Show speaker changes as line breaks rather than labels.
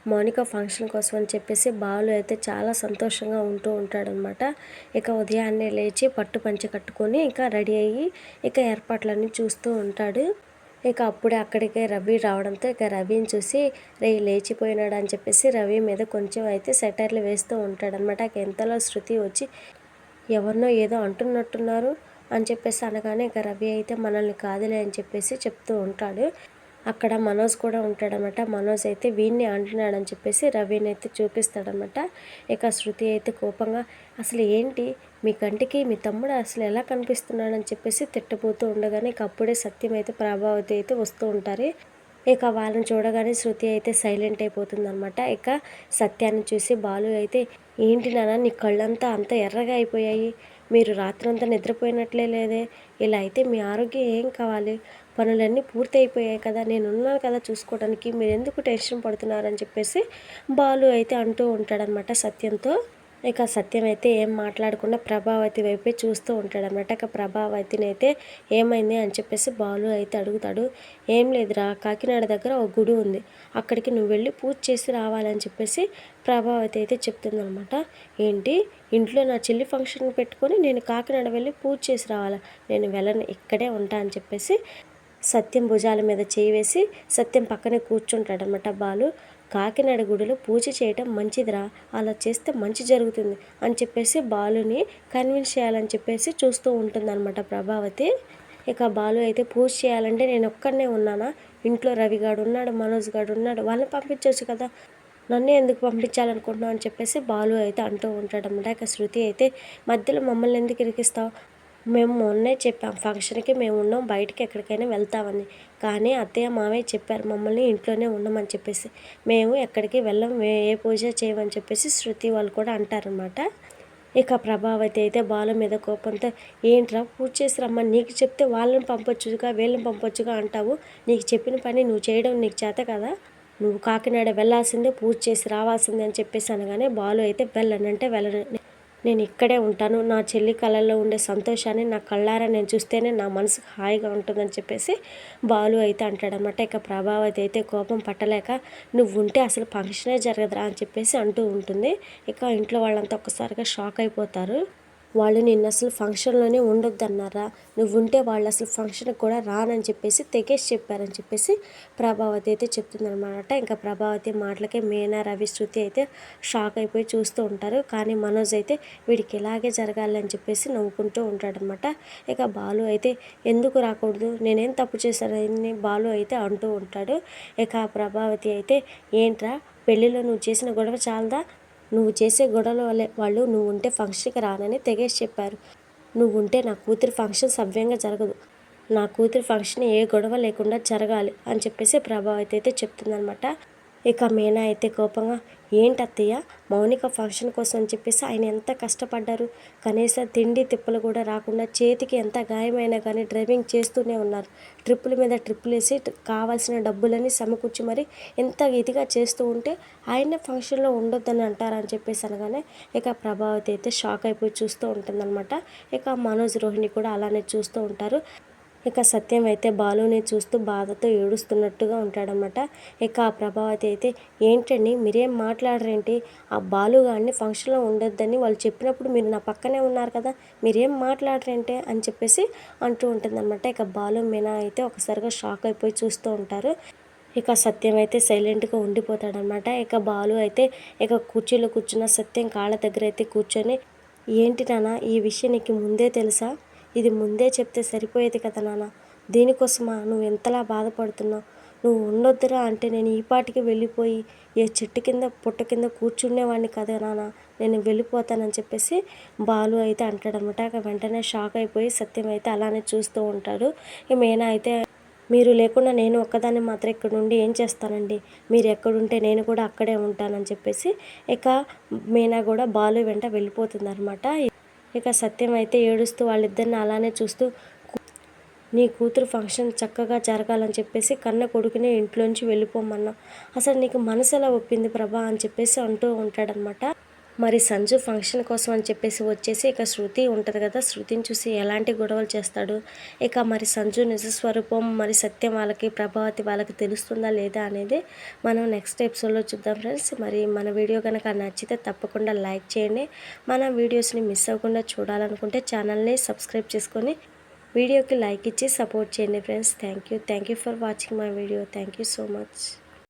Mounika function కోసం అని చెప్పేసి బాలు అయితే చాలా సంతోషంగా ఉంటూ ఉంటాడనమాట. ఇక ఉదయాన్నే లేచి పట్టు పంచె కట్టుకొని ఇక రెడీ అయ్యి ఇక ఏర్పాట్లన్నీ చూస్తూ ఉంటాడు. ఇక అప్పుడే అక్కడికే రవి రావడంతో ఇక రవిని చూసి లేచిపోయినాడు అని చెప్పేసి రవి మీద కొంచెం అయితే సెటైర్లు వేస్తూ ఉంటాడనమాట. ఇక ఎంతలో శృతి వచ్చి ఎవరినో ఏదో అంటున్నట్టున్నారు అని చెప్పేసి అనగానే ఇక రవి అయితే మనల్ని కాదులే అని చెప్పేసి చెప్తూ ఉంటాడు. అక్కడ మనోజ్ కూడా ఉంటాడనమాట. మనోజ్ అయితే వీడిని అంటున్నాడని చెప్పేసి రవిని అయితే చూపిస్తాడనమాట. ఇక శృతి అయితే కోపంగా అసలు ఏంటి మీ కంటికి మీ తమ్ముడు అసలు ఎలా కనిపిస్తున్నాడని చెప్పేసి తిట్టబోతూ ఉండగానే ఇక అప్పుడే సత్యం అయితే ప్రభావతి అయితే వస్తూ ఉంటారు. ఇక వాళ్ళని చూడగానే శృతి అయితే సైలెంట్ అయిపోతుందనమాట. ఇక సత్యాన్ని చూసి బాలు అయితే ఏంటి నాన్న నీ కళ్ళంతా అంత ఎర్రగా అయిపోయాయి, మీరు రాత్రంతా నిద్రపోయినట్లే లేదే, ఇలా అయితే మీ ఆరోగ్యం ఏం కావాలి, పనులన్నీ పూర్తి అయిపోయాయి కదా, నేను ఉన్నాను కదా చూసుకోవడానికి, మీరు ఎందుకు టెన్షన్ పడుతున్నారని చెప్పేసి బాలు అయితే అంటూ ఉంటాడనమాట సత్యంతో. ఇక సత్యం అయితే ఏం మాట్లాడకుండా ప్రభావతి వైపే చూస్తూ ఉంటాడనమాట. ఇక ప్రభావతిని అయితే ఏమైంది అని చెప్పేసి బాలు అయితే అడుగుతాడు. ఏం లేదురా, కాకినాడ దగ్గర ఒక గుడి ఉంది, అక్కడికి నువ్వు వెళ్ళి పూజ చేసి రావాలని చెప్పేసి ప్రభావతి అయితే చెప్తుందనమాట. ఏంటి, ఇంట్లో నా చెల్లి ఫంక్షన్ పెట్టుకొని నేను కాకినాడ వెళ్ళి పూజ చేసి రావాలా, నేను వెళ్ళను, ఇక్కడే ఉంటా అని చెప్పేసి సత్యం భుజాల మీద చేయి వేసి సత్యం పక్కనే కూర్చుంటాడనమాట బాలు. కాకినాడ గుడిలో పూజ చేయటం మంచిదిరా, అలా చేస్తే మంచి జరుగుతుంది అని చెప్పేసి బాలుని కన్విన్స్ చేయాలని చెప్పేసి చూస్తూ ఉంటుందన్నమాట ప్రభావతి. ఇక బాలు అయితే పూజ చేయాలంటే నేను ఒక్కడనే ఉన్నానా, ఇంట్లో రవిగాడు ఉన్నాడు, మనోజ్ గాడు ఉన్నాడు, వాళ్ళని పంపించవచ్చు కదా, నన్నే ఎందుకు పంపించాలనుకుంటున్నావు అని చెప్పేసి బాలు అయితే అంటూ ఉంటాడన్నమాట. ఇక శృతి అయితే మధ్యలో మమ్మల్ని ఎందుకు ఇరికిస్తావు, మేము మొన్నే చెప్పాం ఫంక్షన్కి మేము ఉన్నాం, బయటికి ఎక్కడికైనా వెళ్తామని, కానీ అత్తయ్య మావయ్య చెప్పారు మమ్మల్ని ఇంట్లోనే ఉండమని చెప్పేసి, మేము ఎక్కడికి వెళ్ళం, ఏ పూజ చేయమని చెప్పేసి శృతి వాళ్ళు కూడా అంటారనమాట. ఇక ప్రభావతి అయితే బాల మీద కోపంతో ఏంట్రా పూజ చేసి రమ్మని నీకు చెప్తే వాళ్ళని పంపొచ్చుగా వీళ్ళని పంపొచ్చుగా అంటావు, నీకు చెప్పిన పని నువ్వు చేయడం నీకు చేత కదా, నువ్వు కాకినాడ వెళ్ళాల్సిందే, పూజ చేసి రావాల్సిందే అని చెప్పేసి అనగానే బాలు అయితే వెళ్ళనంటే వెళ్ళను, నేను ఇక్కడే ఉంటాను, నా చెల్లి కళల్లో ఉండే సంతోషాన్ని నా కళ్ళారా నేను చూస్తేనే నా మనసుకు హాయిగా ఉంటుందని చెప్పేసి బాలు అయితే అంటాడనమాట. ఇక ప్రభావతి అయితే కోపం పట్టలేక నువ్వు ఉంటే అసలు ఫంక్షనే జరగదురా అని చెప్పేసి అంటూ ఉంటుంది. ఇక ఇంట్లో వాళ్ళంతా ఒక్కసారిగా షాక్ అయిపోతారు. వాళ్ళు నిన్ను అసలు ఫంక్షన్లోనే ఉండొద్దన్నారా, నువ్వు ఉంటే వాళ్ళు అసలు ఫంక్షన్కి కూడా రానని చెప్పేసి తెగేసి చెప్పారని చెప్పేసి ప్రభావతి అయితే చెప్తుందనమాట. ఇంకా ప్రభావతి మాటలకే మీనా, రవి, శృతి అయితే షాక్ అయిపోయి చూస్తూ ఉంటారు. కానీ మనోజ్ అయితే వీడికి ఇలాగే జరగాలని చెప్పేసి నవ్వుకుంటూ ఉంటాడనమాట. ఇక బాలు అయితే ఎందుకు రాకూడదు, నేనేం తప్పు చేశానని బాలు అయితే అంటూ ఉంటాడు. ఇక ప్రభావతి అయితే ఏంట్రా పెళ్ళిలో నువ్వు చేసిన గొడవ చాలదా, నువ్వు చేసే గొడవల వల్లే వాళ్ళు నువ్వు ఉంటే ఫంక్షన్కి రానని తెగేసి చెప్పారు, నువ్వు ఉంటే నా కూతురి ఫంక్షన్ సవ్యంగా జరగదు, నా కూతురి ఫంక్షన్ ఏ గొడవ లేకుండా జరగాలి అని చెప్పేసి ప్రభావతి అయితే చెప్తుందనమాట. ఇక మీనా అయితే కోపంగా ఏంటత్తయ్య, మౌనిక ఫంక్షన్ కోసం అని చెప్పేసి ఆయన ఎంత కష్టపడ్డారు, కనీసం తిండి తిప్పలు కూడా రాకుండా చేతికి ఎంత గాయమైనా కానీ డ్రైవింగ్ చేస్తూనే ఉన్నారు, ట్రిప్పుల మీద ట్రిప్పులు వేసి కావాల్సిన డబ్బులని సమకూర్చి మరి ఎంత ఇదిగా చేస్తూ ఉంటే ఆయనే ఫంక్షన్లో ఉండొద్దని అంటారని చెప్పేసి అనగానే ఇక ప్రభావతి అయితే షాక్ అయిపోయి చూస్తూ ఉంటుందన్నమాట. ఇక మనోజ్, రోహిణి కూడా అలానే చూస్తూ ఉంటారు. ఇక సత్యం అయితే బాలుని చూస్తూ బాధతో ఏడుస్తున్నట్టుగా ఉంటాడనమాట. ఇక ఆ ప్రభావతి అయితే ఏంటండి మీరేం మాట్లాడరేంటి, ఆ బాలుగాడిని ఫంక్షన్లో ఉండొద్దని వాళ్ళు చెప్పినప్పుడు మీరు నా పక్కనే ఉన్నారు కదా, మీరేం మాట్లాడరేంటే అని చెప్పేసి అంటూ ఉంటుందన్నమాట. ఇక బాలు, మీనా అయితే ఒకసారిగా షాక్ అయిపోయి చూస్తూ ఉంటారు. ఇక సత్యం అయితే సైలెంట్గా ఉండిపోతాడనమాట. ఇక బాలు అయితే ఇక కుర్చీలో కూర్చున్న సత్యం కాళ్ళ దగ్గర అయితే కూర్చొని ఏంటి నాన్న ఈ విషయం నీకు ముందే తెలుసా, ఇది ముందే చెప్తే సరిపోయేది కదా నాన్న, దీనికోసమా నువ్వు ఎంతలా బాధపడుతున్నావు, నువ్వు ఉండొద్దురా అంటే నేను ఈ పాటికి వెళ్ళిపోయి ఏ చెట్టు కింద పుట్ట కింద కూర్చునేవాడిని కదా నాన్న, నేను వెళ్ళిపోతానని చెప్పేసి బాలు అయితే అంటాడనమాట. వెంటనే షాక్ అయిపోయి సత్యం అయితే అలానే చూస్తూ ఉంటాడు. ఇక మీనా అయితే మీరు లేకుండా నేను ఒక్కదాన్ని మాత్రం ఇక్కడ నుండి ఏం చేస్తానండి, మీరు ఎక్కడుంటే నేను కూడా అక్కడే ఉంటానని చెప్పేసి ఇక మీనా కూడా బాలు వెంట వెళ్ళిపోతుంది అనమాట. ఇక సత్యం అయితే ఏడుస్తూ వాళ్ళిద్దరిని అలానే చూస్తూ నీ కూతురు ఫంక్షన్ చక్కగా జరగాలని చెప్పేసి కన్న కొడుకునే ఇంట్లోంచి వెళ్ళిపోమన్నా, అసలు నీకు మనసు ఎలా ఒప్పింది ప్రభా అని చెప్పేసి అంటూ ఉంటాడనమాట. మరి సంజు ఫంక్షన్ కోసం అని చెప్పేసి వచ్చేసి ఇక శృతి ఉంటుంది కదా, శృతిని చూసి ఎలాంటి గొడవలు చేస్తాడు, ఇక మరి సంజు నిజస్వరూపం మరి సత్యం వాళ్ళకి ప్రభావతి వాళ్ళకి తెలుస్తుందా లేదా అనేది మనం నెక్స్ట్ ఎపిసోడ్లో చూద్దాం ఫ్రెండ్స్. మరి మన వీడియో కనుక నచ్చితే తప్పకుండా లైక్ చేయండి. మన వీడియోస్ని మిస్ అవ్వకుండా చూడాలనుకుంటే ఛానల్ని సబ్స్క్రైబ్ చేసుకొని వీడియోకి లైక్ ఇచ్చి సపోర్ట్ చేయండి friends. Thank you for watching my video. Thank you so much.